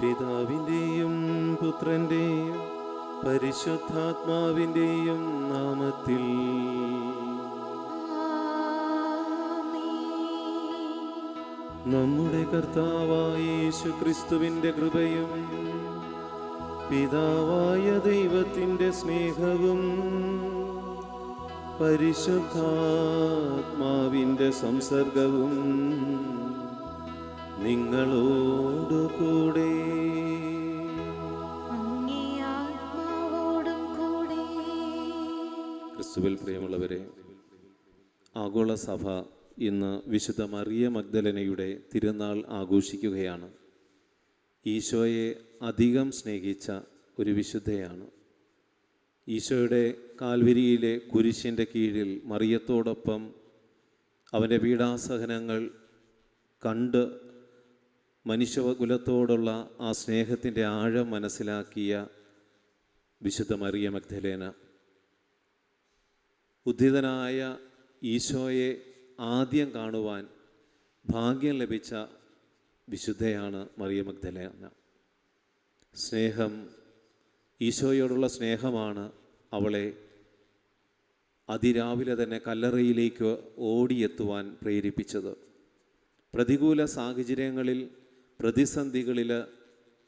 പിതാവിൻ്റെയും പുത്രൻ്റെയും പരിശുദ്ധാത്മാവിൻ്റെയും നാമത്തിൽ. നമ്മുടെ കർത്താവായ യേശുക്രിസ്തുവിൻ്റെ കൃപയും പിതാവായ ദൈവത്തിൻ്റെ സ്നേഹവും പരിശുദ്ധാത്മാവിൻ്റെ സംസർഗവും നിങ്ങളോടുകൂടെ. ക്രിസ്തുവിൽ പ്രിയമുള്ളവരെ, ആഗോള സഭ ഇന്ന് വിശുദ്ധ മറിയ മഗ്ദലനയുടെ തിരുനാൾ ആഘോഷിക്കുകയാണ്. ഈശോയെ അധികം സ്നേഹിച്ച ഒരു വിശുദ്ധയാണ്. ഈശോയുടെ കാൽവരിയിലെ കുരിശിൻ്റെ കീഴിൽ മറിയത്തോടൊപ്പം അവൻ്റെ പീഡാസഹനങ്ങൾ കണ്ട് മനുഷ്യകുലത്തോടുള്ള ആ സ്നേഹത്തിൻ്റെ ആഴം മനസ്സിലാക്കിയ വിശുദ്ധ മറിയ മഗ്ദലേന. ഉദ്ധിതനായ ഈശോയെ ആദ്യം കാണുവാൻ ഭാഗ്യം ലഭിച്ച വിശുദ്ധയാണ് മറിയ മഗ്ദലേന. സ്നേഹം, ഈശോയോടുള്ള സ്നേഹമാണ് അവളെ അതിരാവിലെ തന്നെ കല്ലറയിലേക്ക് ഓടിയെത്തുവാൻ പ്രേരിപ്പിച്ചത്. പ്രതികൂല സാഹചര്യങ്ങളിൽ, പ്രതിസന്ധികളിൽ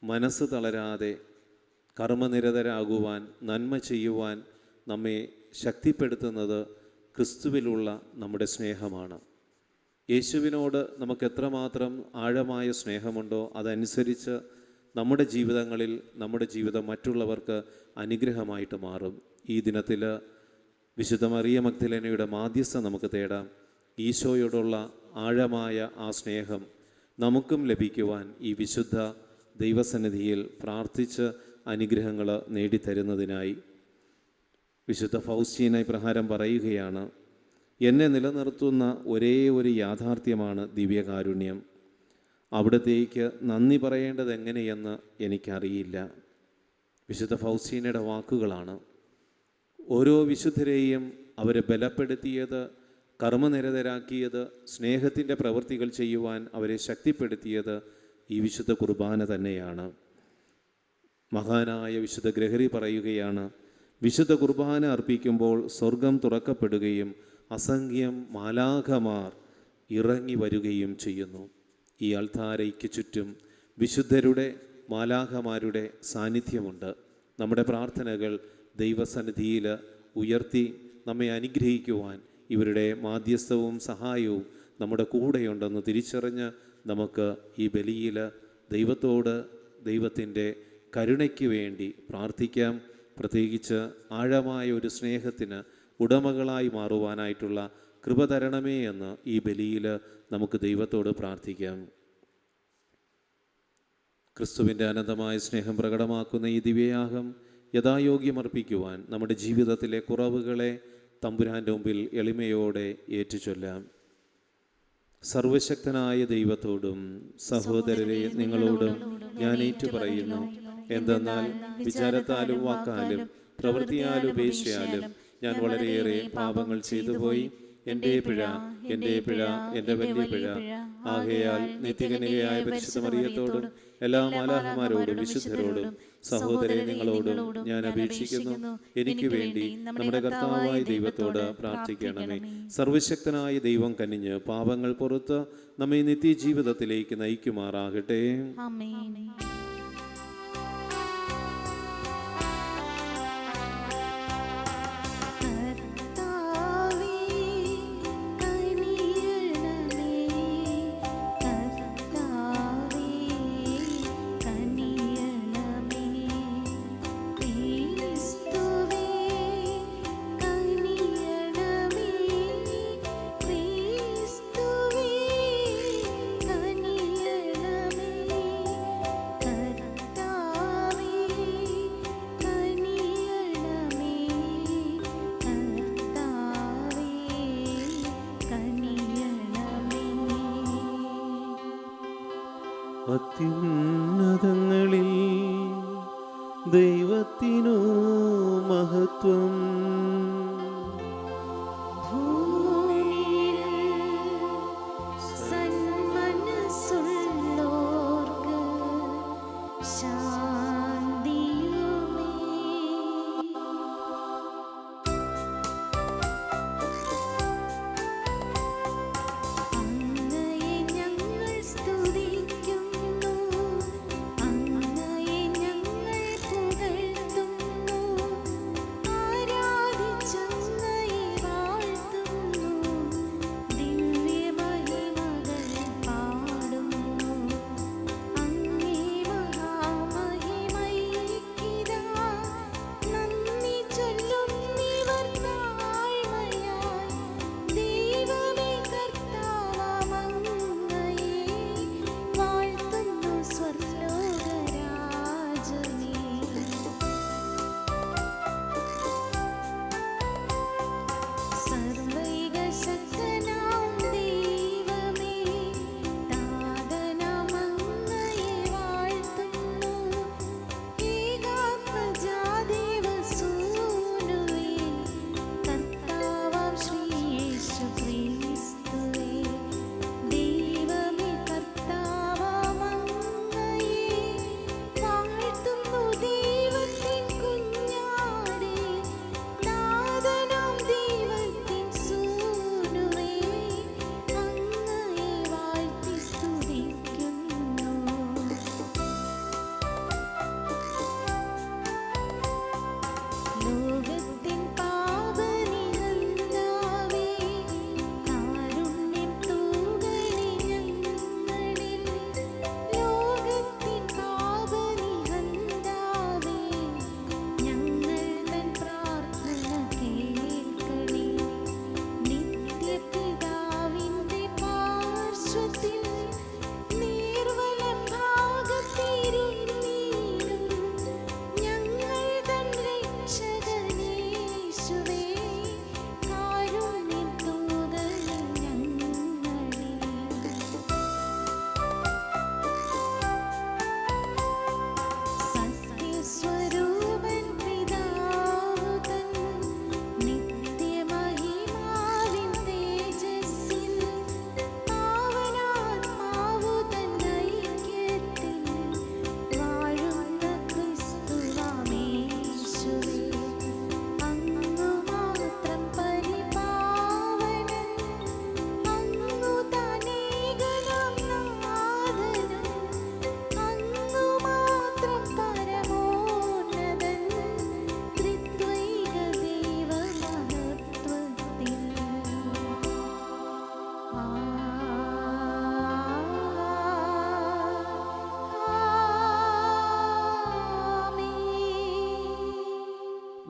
മനസ്സ് തളരാതെ കർമ്മനിരതരാകുവാൻ, നന്മ ചെയ്യുവാൻ നമ്മെ ശക്തിപ്പെടുത്തുന്നത് ക്രിസ്തുവിലുള്ള നമ്മുടെ സ്നേഹമാണ്. യേശുവിനോട് നമുക്ക് എത്രമാത്രം ആഴമായ സ്നേഹമുണ്ടോ അതനുസരിച്ച് നമ്മുടെ ജീവിതങ്ങളിൽ നമ്മുടെ ജീവിതം മറ്റുള്ളവർക്ക് അനുഗ്രഹമായിട്ട് മാറും. ഈ ദിനത്തിൽ വിശുദ്ധ മറിയ മഗ്ദലേനയുടെ മാധ്യസ്ഥം നമുക്ക് തേടാം. ഈശോയോടുള്ള ആഴമായ ആ സ്നേഹം നമുക്കും ലഭിക്കുവാൻ ഈ വിശുദ്ധ ദൈവസന്നിധിയിൽ പ്രാർത്ഥിച്ച് അനുഗ്രഹങ്ങൾ നേടിത്തരുന്നതിനായി. വിശുദ്ധ ഫൗസ്റ്റീന ഇപ്രകാരം പറയുകയാണ്: എന്നെ നിലനിർത്തുന്ന ഒരേ ഒരു യാഥാർത്ഥ്യമാണ് ദിവ്യകാരുണ്യം. അവിടത്തേക്ക് നന്ദി പറയേണ്ടത് എങ്ങനെയെന്ന് എനിക്കറിയില്ല. വിശുദ്ധ ഫൗസ്റ്റീനയുടെ വാക്കുകളാണ്. ഓരോ വിശുദ്ധരെയും അവരെ ബലപ്പെടുത്തിയത്, കർമ്മനിരതരാക്കിയത്, സ്നേഹത്തിൻ്റെ പ്രവൃത്തികൾ ചെയ്യുവാൻ അവരെ ശക്തിപ്പെടുത്തിയത് ഈ വിശുദ്ധ കുർബാന തന്നെയാണ്. മഹാനായ വിശുദ്ധ ഗ്രഹരി പറയുകയാണ്: വിശുദ്ധ കുർബാന അർപ്പിക്കുമ്പോൾ സ്വർഗം തുറക്കപ്പെടുകയും അസംഖ്യം മാലാഖമാർ ഇറങ്ങി വരികയും ചെയ്യുന്നു. ഈ അൾത്താരയ്ക്ക് ചുറ്റും വിശുദ്ധരുടെ, മാലാഖമാരുടെ സാന്നിധ്യമുണ്ട്. നമ്മുടെ പ്രാർത്ഥനകൾ ദൈവസന്നിധിയിൽ ഉയർത്തി നമ്മെ അനുഗ്രഹിക്കുവാൻ ഇവരുടെ മാധ്യസ്ഥവും സഹായവും നമ്മുടെ കൂടെയുണ്ടെന്ന് തിരിച്ചറിഞ്ഞ് നമുക്ക് ഈ ബലിയിൽ ദൈവത്തോട്, ദൈവത്തിൻ്റെ കരുണയ്ക്ക് വേണ്ടി പ്രാർത്ഥിക്കാം. പ്രത്യേകിച്ച് ആഴമായ ഒരു സ്നേഹത്തിന് ഉടമകളായി മാറുവാനായിട്ടുള്ള കൃപ തരണമേ എന്ന് ഈ ബലിയിൽ നമുക്ക് ദൈവത്തോട് പ്രാർത്ഥിക്കാം. ക്രിസ്തുവിൻ്റെ അനന്തമായ സ്നേഹം പ്രകടമാക്കുന്ന ഈ ദിവ്യയാഗം യഥായോഗ്യമർപ്പിക്കുവാൻ നമ്മുടെ ജീവിതത്തിലെ കുറവുകളെ തമ്പുരാൻ്റെ മുമ്പിൽ എളിമയോടെ ഏറ്റുചൊല്ലാം. സർവശക്തനായ ദൈവത്തോടും സഹോദരരെ നിങ്ങളോടും ഞാൻ ഏറ്റുപറയുന്നു. എന്തെന്നാൽ വിചാരത്താലും വാക്കാലും പ്രവൃത്തിയാലും ഉപേക്ഷയാലും ഞാൻ വളരെയേറെ പാപങ്ങൾ ചെയ്തുപോയി. എൻ്റെ പിഴ, എൻ്റെ പിഴ, എൻ്റെ വലിയ പിഴ. ആകയാൽ നിത്യകന്യകയായ പരിശുദ്ധ മറിയത്തോടും എല്ലാ മാലാഖമാരോടും വിശുദ്ധരോടും സഹോദരരെ നിങ്ങളോടും ഞാൻ അപേക്ഷിക്കുന്നു, എനിക്ക് വേണ്ടി നമ്മുടെ കർത്താവായ ദൈവത്തോട് പ്രാർത്ഥിക്കണമേ. സർവശക്തനായ ദൈവം കനിഞ്ഞ് പാപങ്ങൾ പുറത്ത് നമ്മെ നിത്യജീവിതത്തിലേക്ക് നയിക്കുമാറാകട്ടെ. അത്യുന്നതങ്ങളിൽ ദൈവത്തിനു മഹത്വം,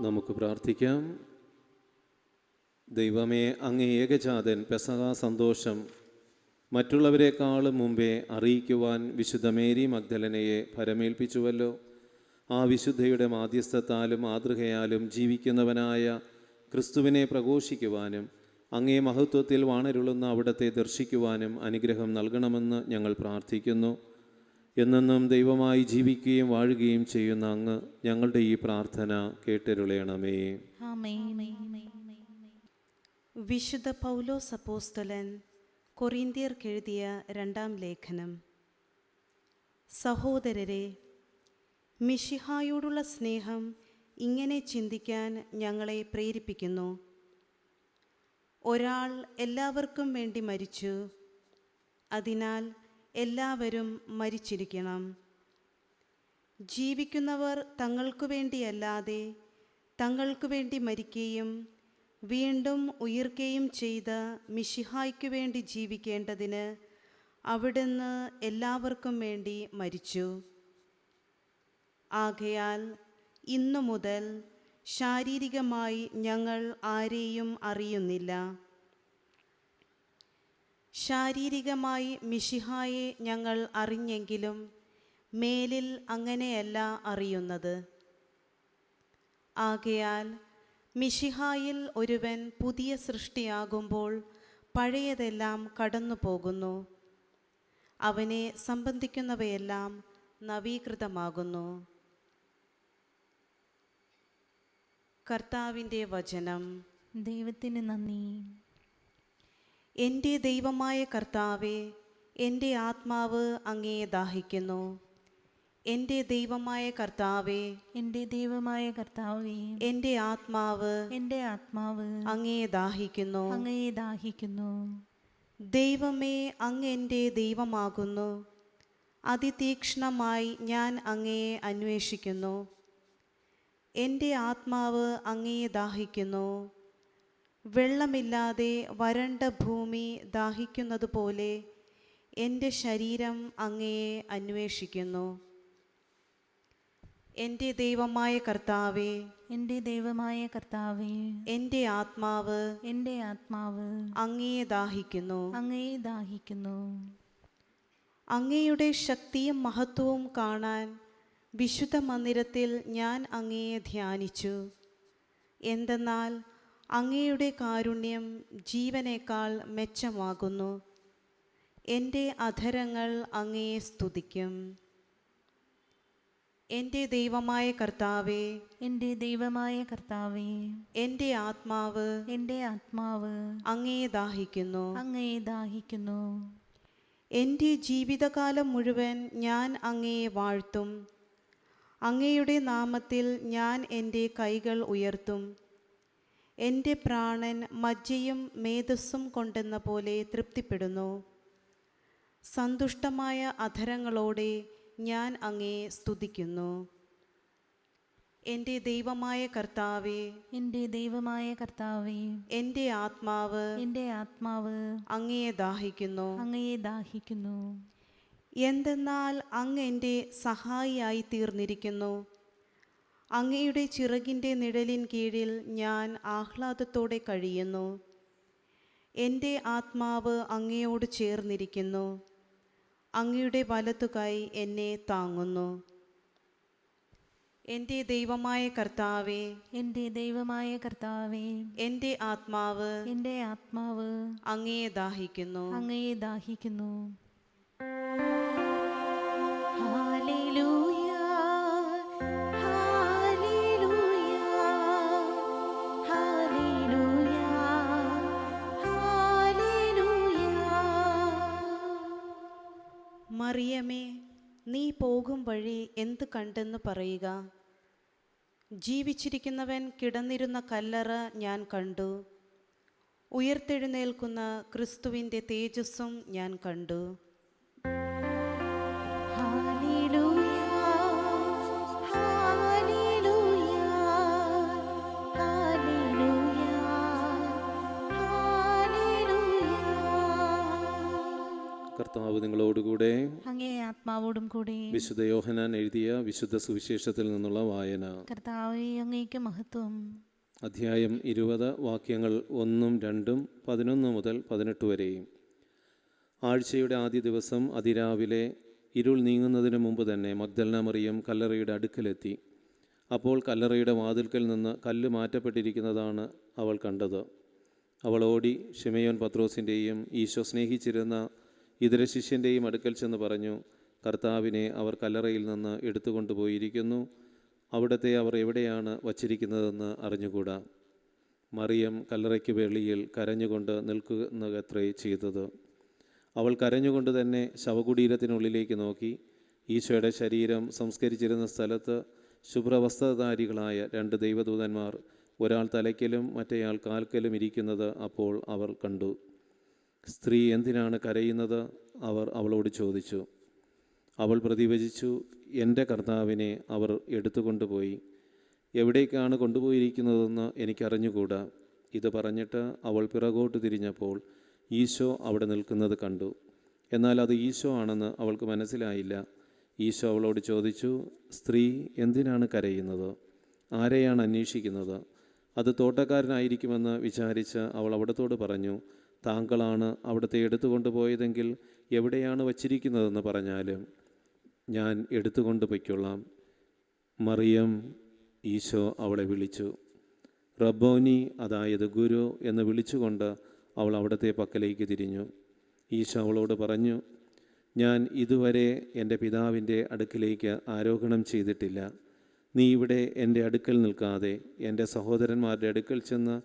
നമുക്ക് പ്രാർത്ഥിക്കാം. ദൈവമേ, അങ്ങേ ഏകജാതൻ പെസഹ സന്തോഷം മറ്റുള്ളവരെക്കാളും മുമ്പേ അറിയിക്കുവാൻ വിശുദ്ധ മേരി മഗ്ദലനയെ ഭരമേൽപ്പിച്ചുവല്ലോ. ആ വിശുദ്ധയുടെ മാധ്യസ്ഥത്താലും മാതൃകയാലും ജീവിക്കുന്നവനായ ക്രിസ്തുവിനെ പ്രഘോഷിക്കുവാനും അങ്ങേ മഹത്വത്തിൽ വാണരുളുന്ന അവിടത്തെ ദർശിക്കുവാനും അനുഗ്രഹം നൽകണമെന്ന് ഞങ്ങൾ പ്രാർത്ഥിക്കുന്നു. എന്നെന്നും ദൈവമായി ജീവിക്കുകയും വാഴുകയും ചെയ്യുന്ന അങ്ങ് ഞങ്ങളുടെ ഈ പ്രാർത്ഥന കേട്ടരുളയണമേ. വിശുദ്ധ പൗലോസ് അപ്പോസ്തലൻ കൊറിന്ത്യർക്കെഴുതിയ 2-ാം ലേഖനം. സഹോദരരെ, മിശിഹായോടുള്ള സ്നേഹം ഇങ്ങനെ ചിന്തിക്കാൻ ഞങ്ങളെ പ്രേരിപ്പിക്കുന്നു. ഒരാൾ എല്ലാവർക്കും വേണ്ടി മരിച്ചു, അതിനാൽ എല്ലാവരും മരിച്ചിരിക്കണം. ജീവിക്കുന്നവർ തങ്ങൾക്കു വേണ്ടിയല്ലാതെ തങ്ങൾക്കു വേണ്ടി മരിക്കുകയും വീണ്ടും ഉയിർക്കുകയും ചെയ്ത മിശിഹായ്ക്കു വേണ്ടി ജീവിക്കേണ്ടതിന് അവിടുന്ന് എല്ലാവർക്കും വേണ്ടി മരിച്ചു. ആകയാൽ ഇന്നു മുതൽ ശാരീരികമായി ഞങ്ങൾ ആരെയും അറിയുന്നില്ല. ശാരീരികമായി മിശിഹായെ ഞങ്ങൾ അറിഞ്ഞെങ്കിലും മേലിൽ അങ്ങനെയല്ല അറിയുന്നത്. ആകയാൽ മിശിഹായിൽ ഒരുവൻ പുതിയ സൃഷ്ടിയാകുമ്പോൾ പഴയതെല്ലാം കടന്നു പോകുന്നു, അവനെ സംബന്ധിക്കുന്നവയെല്ലാം നവീകൃതമാകുന്നു. കർത്താവിൻ്റെ വചനം. ദൈവത്തിന് നന്ദി. എൻ്റെ ദൈവമായ കർത്താവേ, എൻ്റെ ആത്മാവ് അങ്ങയെ ദാഹിക്കുന്നു. എൻ്റെ ദൈവമായ കർത്താവേ, എൻ്റെ ദൈവമായ കർത്താവേ, എൻ്റെ ആത്മാവ് അങ്ങയെ ദാഹിക്കുന്നു. അങ്ങയെ ദാഹിക്കുന്നു. ദൈവമേ, അങ്ങ് എൻ്റെ ദൈവമാകുന്നു. അതിതീക്ഷ്ണമായി ഞാൻ അങ്ങയെ അന്വേഷിക്കുന്നു. എൻ്റെ ആത്മാവ് അങ്ങയെ ദാഹിക്കുന്നു. വെള്ളമില്ലാതെ വരണ്ട ഭൂമി ദാഹിക്കുന്നത് പോലെ എൻ്റെ ശരീരം അങ്ങയെ അന്വേഷിക്കുന്നു. എൻ്റെ ദൈവമായ കർത്താവേ, എൻ്റെ ദൈവമായ കർത്താവേ, എൻ്റെ ആത്മാവ് അങ്ങയെ ദാഹിക്കുന്നു. അങ്ങയെ ദാഹിക്കുന്നു. അങ്ങയുടെ ശക്തിയും മഹത്വവും കാണാൻ വിശുദ്ധ മന്ദിരത്തിൽ ഞാൻ അങ്ങയെ ധ്യാനിച്ചു. എന്തെന്നാൽ അങ്ങയുടെ കാരുണ്യം ജീവനേക്കാൾ മെച്ചമാകുന്നു. എൻ്റെ അധരങ്ങൾ അങ്ങയെ സ്തുതിക്കും. എൻ്റെ ദൈവമായ കർത്താവേ, എൻ്റെ ദൈവമായ കർത്താവേ, എൻ്റെ ആത്മാവ് അങ്ങയെ ദാഹിക്കുന്നു. അങ്ങയെ ദാഹിക്കുന്നു. എൻ്റെ ജീവിതകാലം മുഴുവൻ ഞാൻ അങ്ങയെ വാഴ്ത്തും. അങ്ങയുടെ നാമത്തിൽ ഞാൻ എൻ്റെ കൈകൾ ഉയർത്തും. എൻ്റെ പ്രാണൻ മജ്ജയും മേധസ്സും കൊണ്ടെന്ന പോലെ തൃപ്തിപ്പെടുന്നു. സന്തുഷ്ടമായ അധരങ്ങളോടെ ഞാൻ അങ്ങയെ സ്തുതിക്കുന്നു. എൻ്റെ ദൈവമായ കർത്താവേ, എൻ്റെ ദൈവമായ കർത്താവേ, എൻ്റെ ആത്മാവ് അങ്ങയെ ദാഹിക്കുന്നു. അങ്ങയെ ദാഹിക്കുന്നു. എന്തെന്നാൽ അങ്ങ് എൻ്റെ സഹായിയായി തീർന്നിരിക്കുന്നു. അങ്ങയുടെ ചിറകിൻ്റെ നിഴലിൻ കീഴിൽ ഞാൻ ആഹ്ലാദത്തോടെ കഴിയുന്നു. എൻ്റെ ആത്മാവ് അങ്ങയോട് ചേർന്നിരിക്കുന്നു. അങ്ങയുടെ വലത്തുകൈ എന്നെ താങ്ങുന്നു. എൻ്റെ ദൈവമായ കർത്താവേ, എൻ്റെ ദൈവമായ കർത്താവേ, എൻ്റെ ആത്മാവ് അങ്ങയെ ദാഹിക്കുന്നു. അങ്ങയെ ദാഹിക്കുന്നു. മറിയമേ, നീ പോകും വഴി എന്ത് കണ്ടെന്ന് പറയുക. ജീവിച്ചിരിക്കുന്നവൻ കിടന്നിരുന്ന കല്ലറ ഞാൻ കണ്ടു. ഉയർത്തെഴുന്നേൽക്കുന്ന ക്രിസ്തുവിൻ്റെ തേജസ്സും ഞാൻ കണ്ടു. കർത്താവ് നിങ്ങളോടുകൂടെ. അങ്ങേ ആത്മാവോടും കൂടെ. വിശുദ്ധ യോഹന്നാൻ എഴുതിയ വിശുദ്ധ സുവിശേഷത്തിൽ നിന്നുള്ള വായന. കർത്താവേ, അങ്ങേക്ക് മഹത്വം. അധ്യായം 20, വാക്യങ്ങൾ 1, 2, 11 മുതൽ 18 വരെയും. ആഴ്ചയുടെ ആദ്യ ദിവസം അതിരാവിലെ ഇരുൾ നീങ്ങുന്നതിന് മുമ്പ് തന്നെ മഗ്ദലന മറിയം കല്ലറയുടെ അടുക്കലെത്തി. അപ്പോൾ കല്ലറയുടെ വാതിൽക്കൽ നിന്ന് കല്ല് മാറ്റപ്പെട്ടിരിക്കുന്നതാണ് അവൾ കണ്ടത്. അവൾ ഓടി ശിമയോൻ പത്രോസിൻ്റെയും ഈശോ സ്നേഹിച്ചിരുന്ന ഇതര ശിഷ്യൻ്റെയും അടുക്കൽ ചെന്ന് പറഞ്ഞു, കർത്താവിനെ അവർ കല്ലറയിൽ നിന്ന് എടുത്തുകൊണ്ടുപോയിരിക്കുന്നു. അവിടത്തെ അവർ എവിടെയാണ് വച്ചിരിക്കുന്നതെന്ന് അറിഞ്ഞുകൂടാ. മറിയം കല്ലറയ്ക്ക് വെളിയിൽ കരഞ്ഞുകൊണ്ട് നിൽക്കുന്നത്രേ ചെയ്തത്. അവൾ കരഞ്ഞുകൊണ്ട് തന്നെ ശവകുടീരത്തിനുള്ളിലേക്ക് നോക്കി. ഈശോയുടെ ശരീരം സംസ്കരിച്ചിരുന്ന സ്ഥലത്ത് ശുഭ്രവസ്ത്രധാരികളായ 2 ദൈവദൂതന്മാർ, ഒരാൾ തലയ്ക്കലും മറ്റേയാൾ കാൽക്കലും ഇരിക്കുന്നത് അപ്പോൾ അവർ കണ്ടു. സ്ത്രീ, എന്തിനാണ് കരയുന്നത്? അവർ അവളോട് ചോദിച്ചു. അവൾ പ്രതിവചിച്ചു, എൻ്റെ കർത്താവിനെ അവർ എടുത്തുകൊണ്ടുപോയി. എവിടേക്കാണ് കൊണ്ടുപോയിരിക്കുന്നതെന്ന് എനിക്കറിഞ്ഞുകൂടാ. ഇത് പറഞ്ഞിട്ട് അവൾ പിറകോട്ട് തിരിഞ്ഞപ്പോൾ ഈശോ അവിടെ നിൽക്കുന്നത് കണ്ടു. എന്നാൽ അത് ഈശോ ആണെന്ന് അവൾക്ക് മനസ്സിലായില്ല. ഈശോ അവളോട് ചോദിച്ചു, സ്ത്രീ, എന്തിനാണ് കരയുന്നത്? ആരെയാണ് അന്വേഷിക്കുന്നത്? അത് തോട്ടക്കാരനായിരിക്കുമെന്ന് വിചാരിച്ച് അവൾ അവിടത്തോട് പറഞ്ഞു, താങ്കളാണ് അവിടുത്തെ എടുത്തുകൊണ്ടുപോയതെങ്കിൽ എവിടെയാണ് വച്ചിരിക്കുന്നതെന്ന് പറഞ്ഞാലും ഞാൻ എടുത്തുകൊണ്ട് പൊയ്ക്കൊള്ളാം. മറിയം. ഈശോ അവളെ വിളിച്ചു. റബ്ബോനി, അതായത് ഗുരു എന്ന് വിളിച്ചുകൊണ്ട് അവൾ അവിടുത്തെ പക്കലേക്ക് തിരിഞ്ഞു. ഈശോ അവളോട് പറഞ്ഞു, ഞാൻ ഇതുവരെ എൻ്റെ പിതാവിൻ്റെ അടുക്കിലേക്ക് ആരോഹണം ചെയ്തിട്ടില്ല. നീ ഇവിടെ എൻ്റെ അടുക്കൽ നിൽക്കാതെ എൻ്റെ സഹോദരന്മാരുടെ അടുക്കൽ ചെന്ന്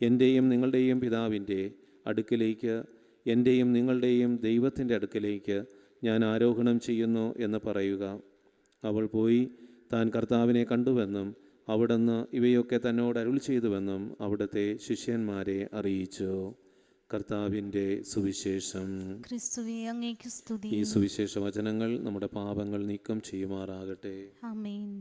എൻ്റെയും നിങ്ങളുടെയും പിതാവിൻ്റെ അടുക്കിലേക്ക്, എൻ്റെയും നിങ്ങളുടെയും ദൈവത്തിൻ്റെ അടുക്കിലേക്ക് ഞാൻ ആരോഹണം ചെയ്യുന്നു എന്ന് പറയുക. അവൾ പോയി താൻ കർത്താവിനെ കണ്ടുവെന്നും അവിടുന്ന് ഇവയൊക്കെ തന്നോട് അരുൾ ചെയ്തുവെന്നും അവിടുത്തെ ശിഷ്യന്മാരെ അറിയിച്ചു. കർത്താവിൻ്റെ സുവിശേഷം. ക്രിസ്തുവേ, അങ്ങേക്ക് സ്തുതി. ഈ സുവിശേഷ വചനങ്ങൾ നമ്മുടെ പാപങ്ങൾ നീക്കം ചെയ്യുമാറാകട്ടെ. ആമേൻ.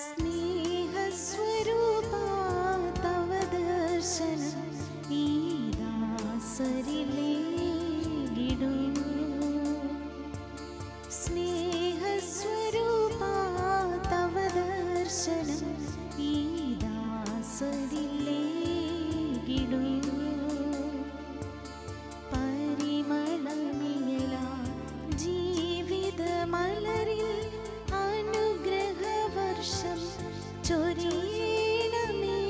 സ്നേഹസ്വരൂപാ തവ ദർശനം ഈ ദാസരിലേകിടുന്നു. സ്നേഹസ്വരൂപാ തവ ദർശനം ഈ ദാസരിലേകിടുന്നു. പരിമളമിയലാ ജീവിതമലരിൽ അനുഗ്രഹവർഷം ചൊരിയണമേ,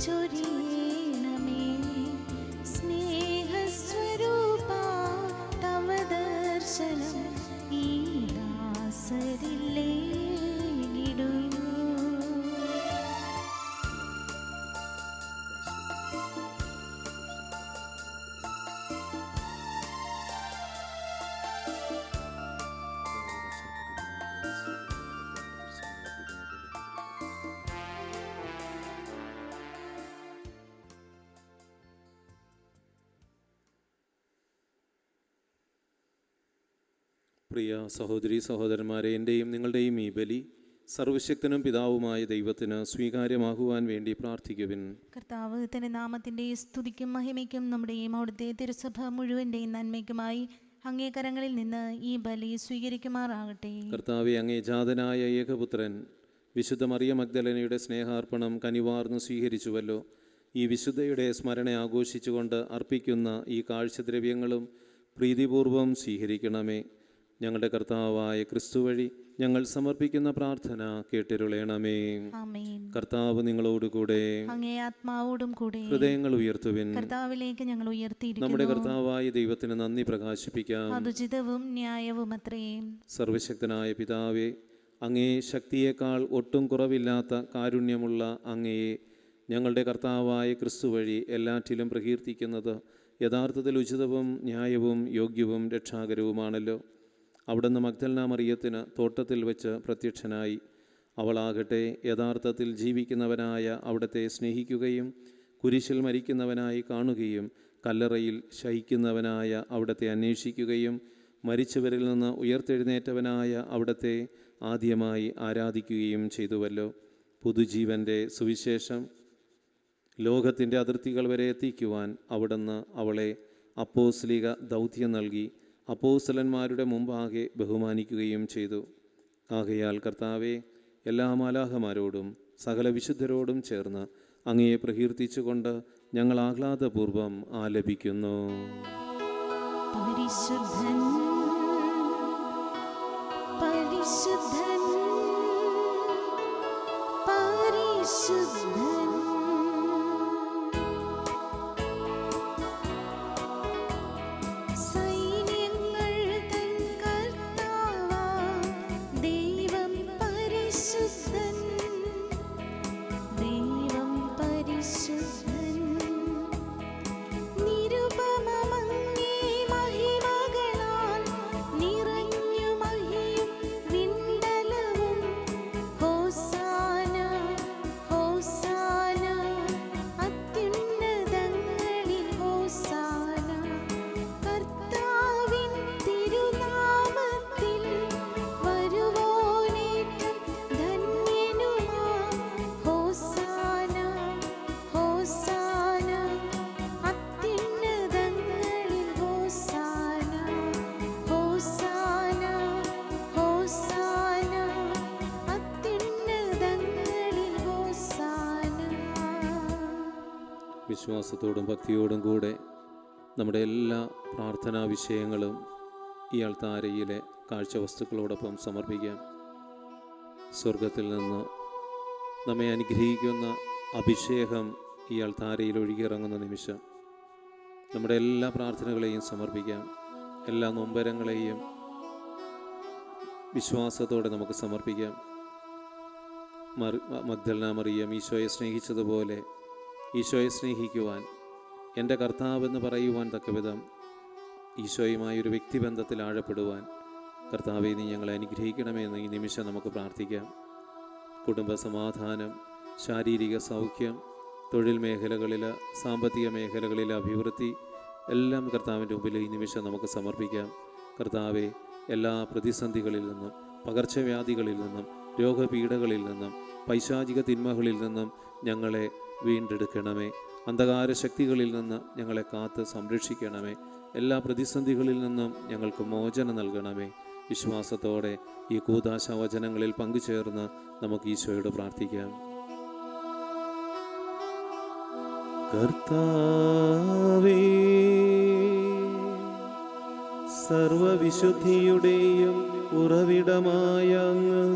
ചൊരിയണമേ. സ്നേഹസ്വരൂപാ തവ ദർശനം ഈ ദാസരിലേകിടുന്നു. പ്രിയ സഹോദരീ സഹോദരന്മാരെ, എൻ്റെയും നിങ്ങളുടെയും ഈ ബലി സർവശക്തനും പിതാവുമായ ദൈവത്തിന് സ്വീകാര്യമാകുവാൻ വേണ്ടി പ്രാർത്ഥിക്കുവിൻ. കർത്താവ് തന്റെ നാമത്തിന്റെ സ്തുതിക്കും മഹിമയ്ക്കും നമ്മുടെയും അവിടുത്തെ തിരുസഭ മുഴുവൻ്റെയും നന്മയ്ക്കുമായി അങ്ങേ കരങ്ങളിൽ നിന്ന് ഈ ബലി സ്വീകരിക്കുമാറാകട്ടെ. കർത്താവെ, അങ്ങേ ജാതനായ ഏകപുത്രൻ വിശുദ്ധ മറിയ മഗ്ദലനയുടെ സ്നേഹാർപ്പണം കനിവാർന്നു സ്വീകരിച്ചുവല്ലോ. ഈ വിശുദ്ധയുടെ സ്മരണ ആഘോഷിച്ചുകൊണ്ട് അർപ്പിക്കുന്ന ഈ കാഴ്ചദ്രവ്യങ്ങളും പ്രീതിപൂർവം സ്വീകരിക്കണമേ. ഞങ്ങളുടെ കർത്താവായ ക്രിസ്തു വഴി ഞങ്ങൾ സമർപ്പിക്കുന്ന പ്രാർത്ഥന കേട്ടിരുളയണമേ. ആമേൻ. കർത്താവ് നിങ്ങളോടുകൂടെ. അങ്ങേ ആത്മാവോടും കൂടെ. ഹൃദയങ്ങൾ ഉയർത്തുവിൻ. കർത്താവിലേക്ക് ഞങ്ങൾ ഉയർത്തിയിരിക്കുന്നു. നമ്മുടെ കർത്താവായ ദൈവത്തിന് നന്ദി പ്രകാശിപ്പിക്കാം. അതുചിതവും ന്യായവും അത്രയും. സർവശക്തനായ പിതാവേ, അങ്ങേ ശക്തിയേക്കാൾ ഒട്ടും കുറവില്ലാത്ത കാരുണ്യമുള്ള അങ്ങയെ ഞങ്ങളുടെ കർത്താവായ ക്രിസ്തു വഴി എല്ലാറ്റിലും പ്രകീർത്തിക്കുന്നത് യഥാർത്ഥത്തിൽ ഉചിതവും ന്യായവും യോഗ്യവും രക്ഷാകരവുമാണല്ലോ. അവിടുന്ന് മഗ്ദലന മറിയത്തിന് തോട്ടത്തിൽ വെച്ച് പ്രത്യക്ഷനായി. അവളാകട്ടെ യഥാർത്ഥത്തിൽ ജീവിക്കുന്നവനായ അവിടത്തെ സ്നേഹിക്കുകയും കുരിശിൽ മരിക്കുന്നവനായി കാണുകയും കല്ലറയിൽ ശയിക്കുന്നവനായ അവിടത്തെ അന്വേഷിക്കുകയും മരിച്ചവരിൽ നിന്ന് ഉയർത്തെഴുന്നേറ്റവനായ അവിടത്തെ ആദ്യമായി ആരാധിക്കുകയും ചെയ്തുവല്ലോ. പുതുജീവൻ്റെ സുവിശേഷം ലോകത്തിൻ്റെ അതിർത്തികൾ വരെ എത്തിക്കുവാൻ അവിടുന്ന് അവളെ അപ്പോസ്തലിക ദൗത്യം നൽകി അപ്പോസ്തലന്മാരുടെ മുമ്പാകെ ബഹുമാനിക്കുകയും ചെയ്തു. ആകയാൽ കർത്താവെ, എല്ലാ മാലാഖമാരോടും സകല വിശുദ്ധരോടും ചേർന്ന് അങ്ങയെ പ്രകീർത്തിച്ചുകൊണ്ട് ഞങ്ങൾ ആഹ്ലാദപൂർവം ആലപിക്കുന്നു. പരിശുദ്ധൻ പരിശുദ്ധൻ പരിശുദ്ധൻ സൈന്യങ്ങൾ തൻ കർത്താവാം ദൈവം പരിശുദ്ധൻ ദൈവം പരിശുദ്ധൻ നിരുപമമങ്ങേ മഹിമകളാൽ നിറഞ്ഞു മഹിയും വിണ്ടലവും ഹോസാന ഹോസാന അത്യുന്നതങ്ങളിൽ ഹോസാന കർത്താവിൻ തിരുനാമത്തിൽ വരുവോനേറ്റം ധന്യനുമാം ഹോസാന ഹോസാന അത്യുന്നതങ്ങളിൽ ഹോസാന ഹോസാന ഹോസാന അത്യുന്നതങ്ങളിൽ ഹോസാന. വിശ്വാസത്തോടും ഭക്തിയോടും കൂടെ നമ്മുടെ എല്ലാ പ്രാർത്ഥനാ വിഷയങ്ങളും ഈ അൾത്താരയിലെ കാഴ്ചവസ്തുക്കളോടൊപ്പം സമർപ്പിക്കാം. സ്വർഗത്തിൽ നിന്ന് നമ്മെ അനുഗ്രഹിക്കുന്ന അഭിഷേകം ഈ അൾത്താരയിൽ ഒഴുകിയിറങ്ങുന്ന നിമിഷം നമ്മുടെ എല്ലാ പ്രാർത്ഥനകളെയും സമർപ്പിക്കാം. എല്ലാ നൊമ്പരങ്ങളെയും വിശ്വാസത്തോടെ നമുക്ക് സമർപ്പിക്കാം. മഗ്ദലന മറിയം ഈശോയെ സ്നേഹിച്ചതുപോലെ ഈശോയെ സ്നേഹിക്കുവാൻ, എൻ്റെ കർത്താവെന്ന് പറയുവാൻ തക്കവിധം ഈശോയുമായൊരു വ്യക്തിബന്ധത്തിൽ ആഴപ്പെടുവാൻ കർത്താവെ നീ ഞങ്ങളെ അനുഗ്രഹിക്കണമെന്ന് ഈ നിമിഷം നമുക്ക് പ്രാർത്ഥിക്കാം. കുടുംബ സമാധാനം, ശാരീരിക സൗഖ്യം, തൊഴിൽ മേഖലകളിൽ, സാമ്പത്തിക മേഖലകളിലെ അഭിവൃദ്ധി എല്ലാം കർത്താവിൻ്റെ മുമ്പിൽ ഈ നിമിഷം നമുക്ക് സമർപ്പിക്കാം. കർത്താവെ, എല്ലാ പ്രതിസന്ധികളിൽ നിന്നും, പകർച്ചവ്യാധികളിൽ നിന്നും, രോഗപീഠകളിൽ നിന്നും, പൈശാചിക തിന്മകളിൽ നിന്നും ഞങ്ങളെ വീണ്ടെടുക്കണമേ. അന്ധകാര ശക്തികളിൽ നിന്ന് ഞങ്ങളെ കാത്ത് സംരക്ഷിക്കണമേ. എല്ലാ പ്രതിസന്ധികളിൽ നിന്നും ഞങ്ങൾക്ക് മോചനം നൽകണമേ. വിശ്വാസത്തോടെ ഈ കൂദാശ വചനങ്ങളിൽ പങ്കുചേർന്ന് നമുക്ക് ഈശോയോട് പ്രാർത്ഥിക്കാം. കർത്താവേ, സർവവിശുദ്ധിയുടെയും ഉറവിടമായ അങ്ങ്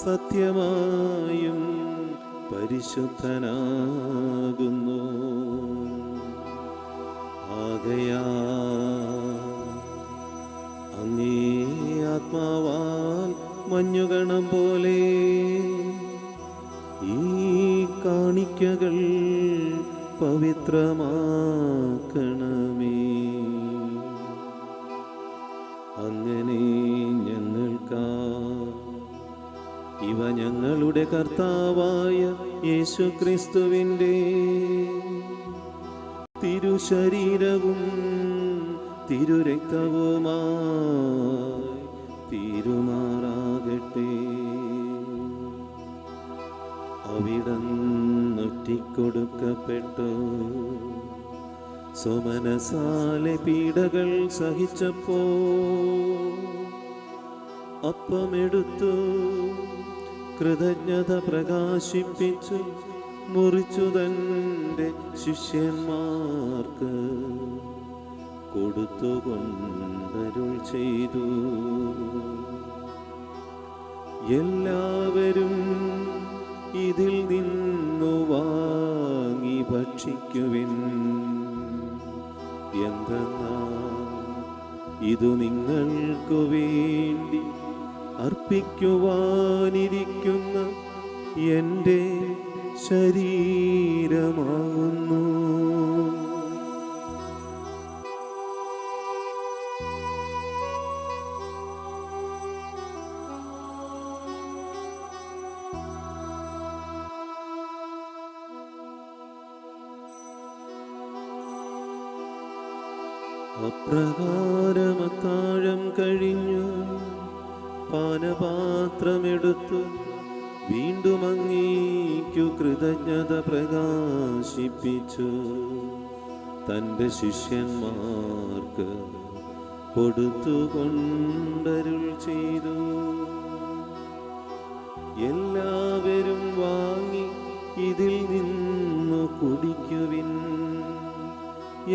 സത്യമായും പരിശുദ്ധനാകുന്നു. ആകയാൽ അങ്ങേ ആത്മാവാൽ മഞ്ഞുകണം പോലെ ഈ കാണിക്കകൾ പവിത്രമാക്കണമേ. അങ്ങനെ ഇവ ഞങ്ങളുടെ കർത്താവായ യേശുക്രിസ്തുവിൻ്റെ തിരുശരീരവും തിരുരക്തവുമായി തീരുമാറാകട്ടെ. അവിടന്നൊറ്റിക്കൊടുക്കപ്പെട്ടു സ്വമനസാലെ പീഡകൾ സഹിച്ചപ്പോ അപ്പമെടുത്തു കൃതജ്ഞത പ്രകാശിപ്പിച്ചു മുറിച്ചു തൻ്റെ ശിഷ്യന്മാർക്ക് കൊടുത്തുകൊണ്ടരുൾ ചെയ്തു. എല്ലാവരും ഇതിൽ നിന്നു വാങ്ങി ഭക്ഷിക്കുവിൻ. എന്തെന്നാൽ ഇതു നിങ്ങൾക്കു വേണ്ടി അർപ്പിക്കുവാനിരിക്കുന്ന എൻ്റെ ശരീരമാകുന്നു. അപ്രകാരം അത്താഴം കഴിഞ്ഞു പാനപാത്രമെടുത്തു വീണ്ടും അങ്ങേക്കു കൃതജ്ഞത പ്രകാശിപ്പിച്ചു തൻ്റെ ശിഷ്യന്മാർക്ക് കൊടുത്തുകൊണ്ടരുൾ ചെയ്തു. എല്ലാവരും വാങ്ങി ഇതിൽ നിന്നു കുടിക്കുവിൻ.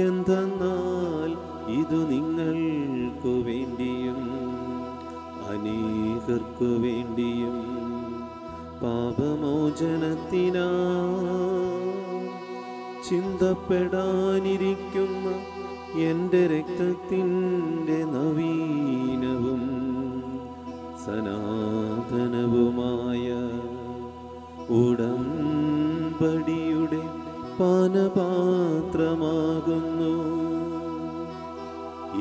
എന്തെന്നാൽ ഇതു നിങ്ങൾക്കു വേണ്ടിയും അനേകർക്കു വേണ്ടിയും പാപമോചനത്തിനാ ചിന്തപ്പെടാനിരിക്കുന്ന എൻ്റെ രക്തത്തിൻ്റെ നവീനവും സനാതനവുമായ ഉടമ്പടിയുടെ പാനപാത്രമാകുന്നു.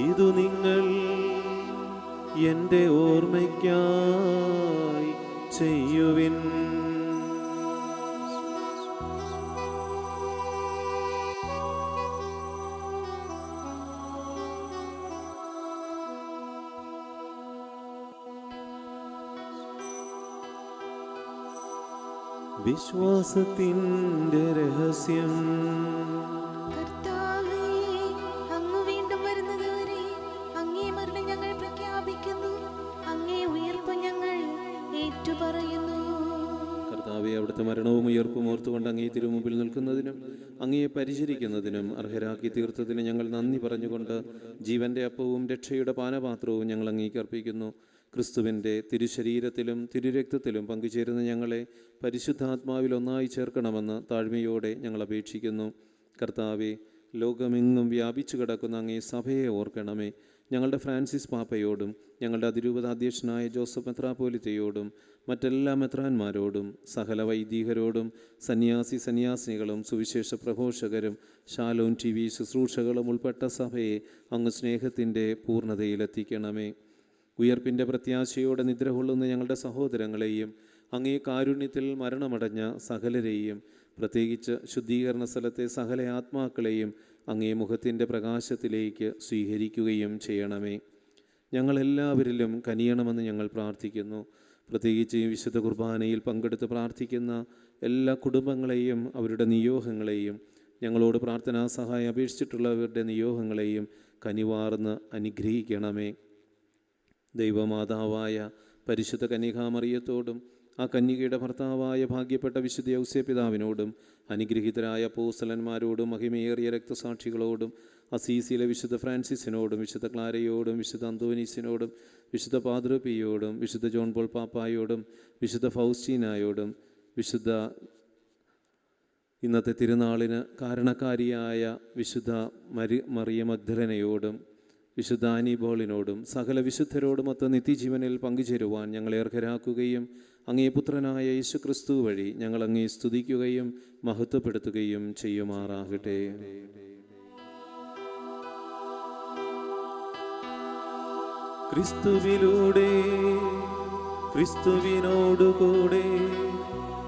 ഇതു നിങ്ങൾ എൻ്റെ ഓർമ്മയ്ക്കായി ചെയ്യുവിൻ. വിശ്വാസത്തിൻ്റെ രഹസ്യം. കർത്താവേ, അങ്ങ് വീണ്ടും വരുന്നതുവരെ അങ്ങേ മരണം ഞങ്ങൾ പ്രഖ്യാപിക്കുന്നു, അങ്ങേ ഉയർപ്പ് ഞങ്ങൾ ഏറ്റുപറയുന്നു. കർത്താവെ, അവിടുത്തെ മരണവും ഉയർപ്പും ഓർത്തുകൊണ്ട് അങ്ങേ തിരുമുമ്പിൽ നിൽക്കുന്നതിനും അങ്ങയെ പരിചരിക്കുന്നതിനും അർഹരാക്കി തീർത്തതിന് ഞങ്ങൾ നന്ദി പറഞ്ഞുകൊണ്ട് ജീവന്റെ അപ്പവും രക്ഷയുടെ പാനപാത്രവും ഞങ്ങൾ അങ്ങേക്ക് അർപ്പിക്കുന്നു. ക്രിസ്തുവിൻ്റെ തിരുശരീരത്തിലും തിരുരക്തത്തിലും പങ്കുചേരുന്ന ഞങ്ങളെ പരിശുദ്ധാത്മാവിൽ ഒന്നായി ചേർക്കണമെന്ന് താഴ്മയോടെ ഞങ്ങൾ അപേക്ഷിക്കുന്നു. കർത്താവെ, ലോകമെങ്ങും വ്യാപിച്ചു കിടക്കുന്ന അങ്ങേ സഭയെ ഓർക്കണമേ. ഞങ്ങളുടെ ഫ്രാൻസിസ് പാപ്പയോടും ഞങ്ങളുടെ അതിരൂപതാധ്യക്ഷനായ ജോസഫ് മെത്രാപ്പോലിത്തയോടും മറ്റെല്ലാ മെത്രാന്മാരോടും സകല വൈദികരോടും സന്യാസിനികളും സുവിശേഷ പ്രഘോഷകരും ശാലോം TV ശുശ്രൂഷകളും ഉൾപ്പെട്ട സഭയെ അങ്ങ് സ്നേഹത്തിൻ്റെ പൂർണ്ണതയിലെത്തിക്കണമേ. ഉയർപ്പിൻ്റെ പ്രത്യാശയോടെ നിദ്ര കൊള്ളുന്ന ഞങ്ങളുടെ സഹോദരങ്ങളെയും അങ്ങേ കാരുണ്യത്തിൽ മരണമടഞ്ഞ സകലരെയും പ്രത്യേകിച്ച് ശുദ്ധീകരണ സ്ഥലത്തെ സകല ആത്മാക്കളെയും അങ്ങേ മുഖത്തിൻ്റെ പ്രകാശത്തിലേക്ക് സ്വീകരിക്കുകയും ചെയ്യണമേ. ഞങ്ങളെല്ലാവരിലും കനിയണമെന്ന് ഞങ്ങൾ പ്രാർത്ഥിക്കുന്നു. പ്രത്യേകിച്ച് ഈ വിശുദ്ധ കുർബാനയിൽ പങ്കെടുത്ത് പ്രാർത്ഥിക്കുന്ന എല്ലാ കുടുംബങ്ങളെയും അവരുടെ നിയോഗങ്ങളെയും ഞങ്ങളോട് പ്രാർത്ഥനാ സഹായം അപേക്ഷിച്ചിട്ടുള്ളവരുടെ നിയോഗങ്ങളെയും കനിവാർന്ന് അനുഗ്രഹിക്കണമേ. ദൈവമാതാവായ പരിശുദ്ധ കന്യകാമറിയത്തോടും ആ കന്യകയുടെ ഭർത്താവായ ഭാഗ്യപ്പെട്ട വിശുദ്ധ ഔസേപ്പിതാവിനോടും അനുഗ്രഹീതരായ അപ്പോസ്തലന്മാരോടും മഹിമയേറിയ രക്തസാക്ഷികളോടും അസീസിയിലെ വിശുദ്ധ ഫ്രാൻസിസിനോടും വിശുദ്ധ ക്ലാരയോടും വിശുദ്ധ അന്തോനീസിനോടും വിശുദ്ധ പാദ്രോപ്പിയോടും വിശുദ്ധ ജോൺ പോൾ പാപ്പായോടും വിശുദ്ധ ഫൗസ്റ്റീനായോടും വിശുദ്ധ ഇന്നത്തെ തിരുനാളിന് കാരണക്കാരിയായ വിശുദ്ധ മറിയ മഗ്ദലനയോടും വിശുദ്ധ ആനിബോളിനോടും സകല വിശുദ്ധരോടുമൊത്ത് നിത്യജീവനിൽ പങ്കുചേരുവാൻ ഞങ്ങളെ അർഹരാക്കുകയും അങ്ങേ പുത്രനായ യേശു ക്രിസ്തു വഴി ഞങ്ങൾ അങ്ങേ സ്തുതിക്കുകയും മഹത്വപ്പെടുത്തുകയും ചെയ്യുമാറാകട്ടെ. ക്രിസ്തുവിലൂടെ, ക്രിസ്തുവിനോടുകൂടെ,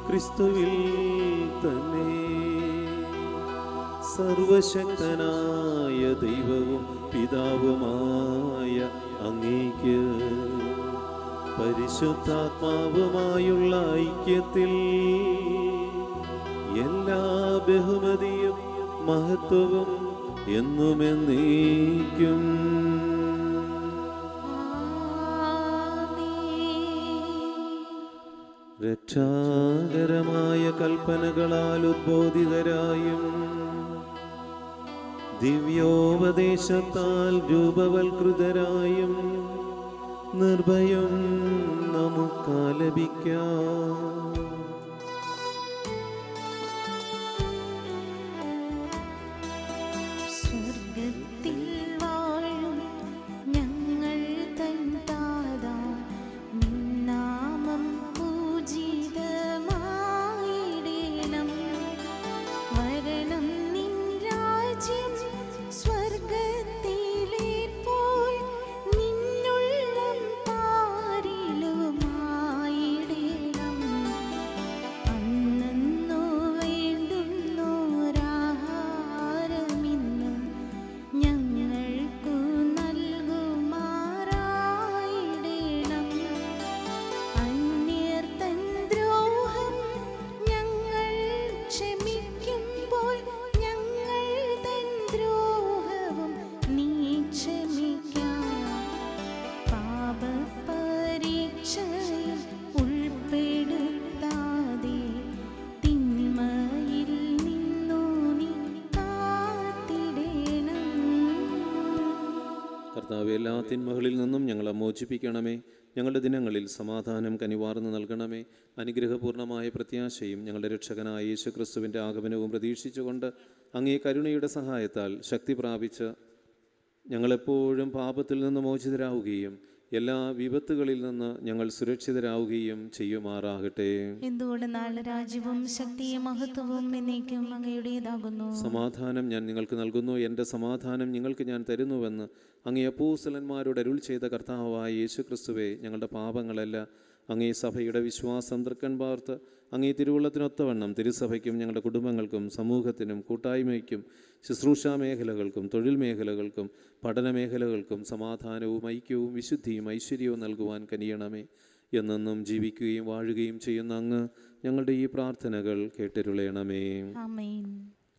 ക്രിസ്തുവിൽ തന്നെ സർവശക്തനായ ദൈവവും പിതാവുമായ അങ്ങേക്ക് പരിശുദ്ധാത്മാവുമായുള്ള ഐക്യത്തിൽ എല്ലാ ബഹുമതിയും മഹത്വവും എന്നുമെന്നേക്കും. രക്ഷാകരമായ കൽപ്പനകളാൽ ഉദ്ബോധിതരായും ദിവ്യോപദേശത്താൽ രൂപവൽകൃതരായും നിർഭയം നമുക്കാലപിക്കാം. സ്വർഗത്തിൽ വാഴും ഞങ്ങൾ തൻ താതാ, നിന്നാമം പൂജിതമായിടേണം. വരണം നിൻ രാജ്യം, സ്വർഗത്തിലെ പോൽ നിന്നുള്ളം പാരിലുമായിടേണം. കർത്താവ്, എല്ലാ തിന്മകളിൽ നിന്നും ഞങ്ങളെ മോചിപ്പിക്കണമേ. ഞങ്ങളുടെ ദിനങ്ങളിൽ സമാധാനം കനിവാർന്ന് നൽകണമേ. അനുഗ്രഹപൂർണമായ പ്രത്യാശയും ഞങ്ങളുടെ രക്ഷകനായ യേശു ക്രിസ്തുവിൻ്റെ ആഗമനവും പ്രതീക്ഷിച്ചുകൊണ്ട് അങ്ങേ കരുണയുടെ സഹായത്താൽ ശക്തി പ്രാപിച്ച് ഞങ്ങളെപ്പോഴും പാപത്തിൽ നിന്ന് മോചിതരാവുകയും എല്ലാ വിപത്തുകളിൽ നിന്ന് ഞങ്ങൾ സുരക്ഷിതരാവുകയും ചെയ്യുമാറാകട്ടെ. എന്തുകൊണ്ടെന്നാൽ രാജ്യവും ശക്തിയും മഹത്വവും എന്നേക്കും അങ്ങയുടേതാകുന്നു. സമാധാനം ഞാൻ നിങ്ങൾക്ക് നൽകുന്നു, എൻ്റെ സമാധാനം നിങ്ങൾക്ക് ഞാൻ തരുന്നുവെന്ന് അങ്ങേ അപ്പോസ്തലന്മാരോട് അരുൾ ചെയ്ത കർത്താവായ യേശു ക്രിസ്തുവേ, ഞങ്ങളുടെ പാപങ്ങളല്ല അങ്ങേ സഭയുടെ വിശ്വാസം തൃക്കൺ പാർത്ത് അങ്ങേ തിരുവുള്ളത്തിനൊത്തവണ്ണം തിരുസഭയ്ക്കും ഞങ്ങളുടെ കുടുംബങ്ങൾക്കും സമൂഹത്തിനും കൂട്ടായ്മയ്ക്കും ശുശ്രൂഷാ മേഖലകൾക്കും തൊഴിൽ മേഖലകൾക്കും പഠന മേഖലകൾക്കും സമാധാനവും ഐക്യവും വിശുദ്ധിയും ഐശ്വര്യവും നൽകുവാൻ കനിയണമേ. എന്നെന്നും ജീവിക്കുകയും വാഴുകയും ചെയ്യുന്ന അങ്ങ് ഞങ്ങളുടെ ഈ പ്രാർത്ഥനകൾ കേട്ടരുളയണമേ. ആമേൻ.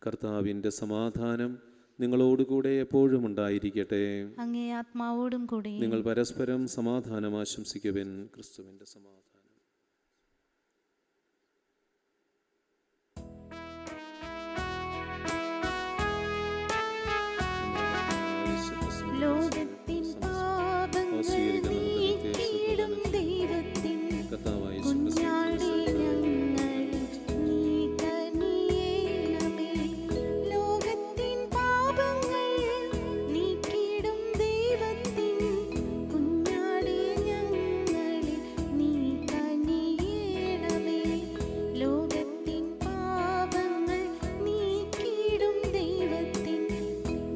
കർത്താവിൻ്റെ സമാധാനം നിങ്ങളോടുകൂടെ എപ്പോഴും ഉണ്ടായിരിക്കട്ടെ. അങ്ങേ ആത്മാവോടും കൂടെ. നിങ്ങൾ പരസ്പരം സമാധാനം ആശംസിക്കുവിൻ. ക്രിസ്തുവിൻ്റെ സമാധാനം. ലോകത്തിൻ പാപങ്ങൾ നീക്കിയിടും ദൈവത്തിൻ കുഞ്ഞാടേ ഞങ്ങൾ നീ കനിയേണമേ. ലോകത്തിൻ പാപങ്ങൾ നീക്കിയിടും ദൈവത്തിൻ കുഞ്ഞാടേ ഞങ്ങളിൽ നീ കനിയേണമേ. ലോകത്തിൻ പാപങ്ങൾ നീക്കിയിടും ദൈവത്തിൻ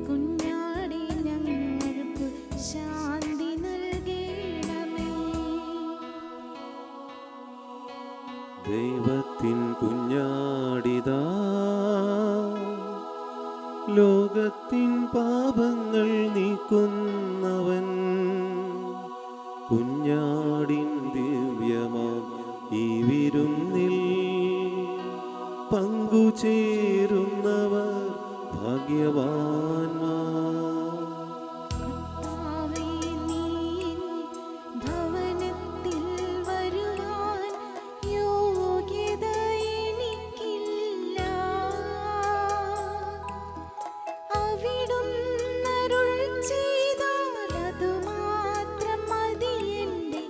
കുഞ്ഞാടേ ഞങ്ങൾക്ക് ശാന്തി നൽകണമേ. ദൈവത്തിൻ കുഞ്ഞാടിതാ, ലോകത്തിൻ പാപങ്ങൾ നീക്കുന്നവൻ. കുഞ്ഞാടിൻ ദിവ്യമാം ഈ വിരുന്നിൽ പങ്കുചേരുന്നവർ ഭാഗ്യവാന്മാർ. കർത്താവേ, നീ ഭവനത്തിൽ വരുവാൻ യോഗ്യത എനിക്കില്ല. അവിടുന്നരുൾ ചെയ്താൽ അതുമാത്രം മതി എൻ്റെ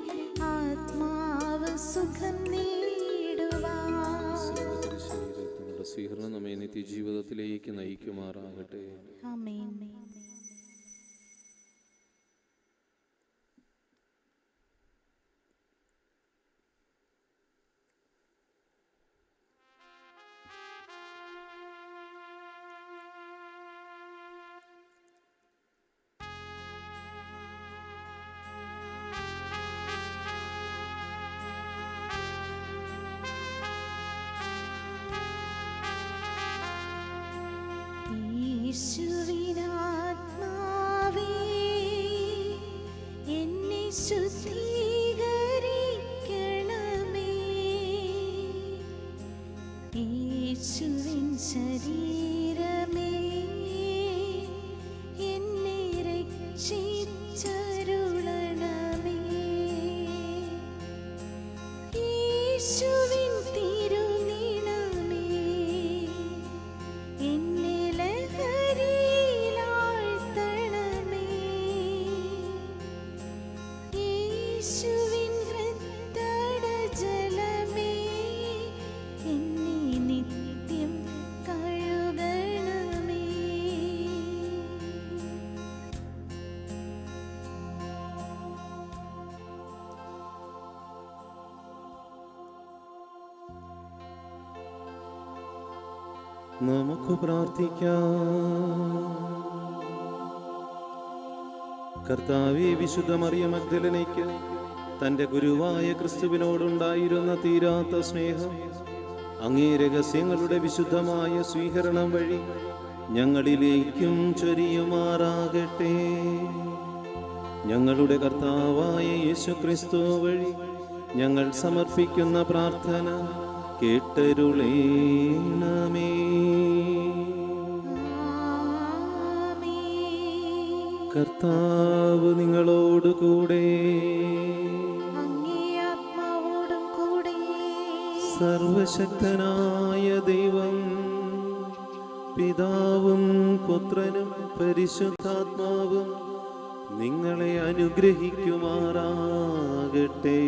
ആത്മാവ് സുഖം നേടുവാൻ. ശരീരത്തിനുള്ള സ്വീകരണം നമ്മെ നിത്യജീവിതത്തിലേക്ക് നയിക്കുമാറാകട്ടെ. ആമേൻ. യേശുവിനാത്മാവേ, എന്നെ ശുദ്ധീകരിക്കണമേ. യേശുവിൻ ശരീരമേ, എന്നെ രക്ഷിച്ചരുളണമേ. യേശുവിൻ തിരുനിണമേ, എന്നെ ലഹരിയിലാഴ്ത്തണമേ. യേശുവിൻ ഹൃദയജലമേ, എന്നെ നിത്യം കഴുകണമേ. നമുക്ക് പ്രാർത്ഥിക്കാം. കർത്താവേ, വിശുദ്ധ മറിയം മഗ്ദലനയ്ക്ക് തൻ്റെ ഗുരുവായ ക്രിസ്തുവിനോടുണ്ടായിരുന്ന തീരാത്ത സ്നേഹം അങ്ങേ രഹസ്യങ്ങളുടെ വിശുദ്ധമായ സ്വീകരണം വഴി ഞങ്ങളിലേക്കും ചൊരിയുമാറാകട്ടെ. ഞങ്ങളുടെ കർത്താവായ യേശു ക്രിസ്തു വഴി ഞങ്ങൾ സമർപ്പിക്കുന്ന പ്രാർത്ഥന കേട്ടരുളേണമേ. കർത്താവ് നിങ്ങളോടുകൂടെ. അങ്ങേ ആത്മാവോടും കൂടെ. സർവശക്തനായ ദൈവം പിതാവും പുത്രനും പരിശുദ്ധാത്മാവും നിങ്ങളെ അനുഗ്രഹിക്കുമാറാകട്ടെ.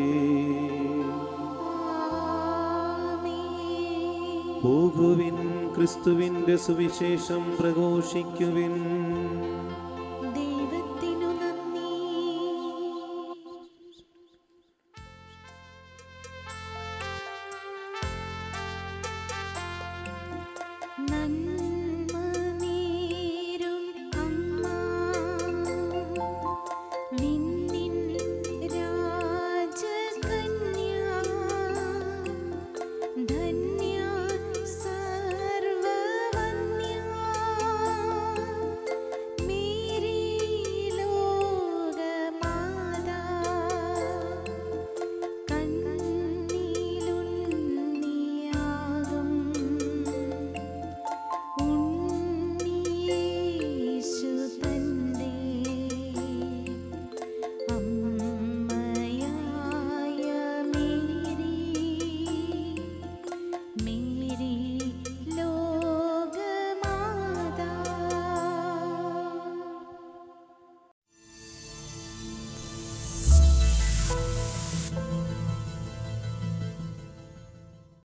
പോകുവിൻ, ക്രിസ്തുവിൻ്റെ സുവിശേഷം പ്രഘോഷിക്കുവിൻ.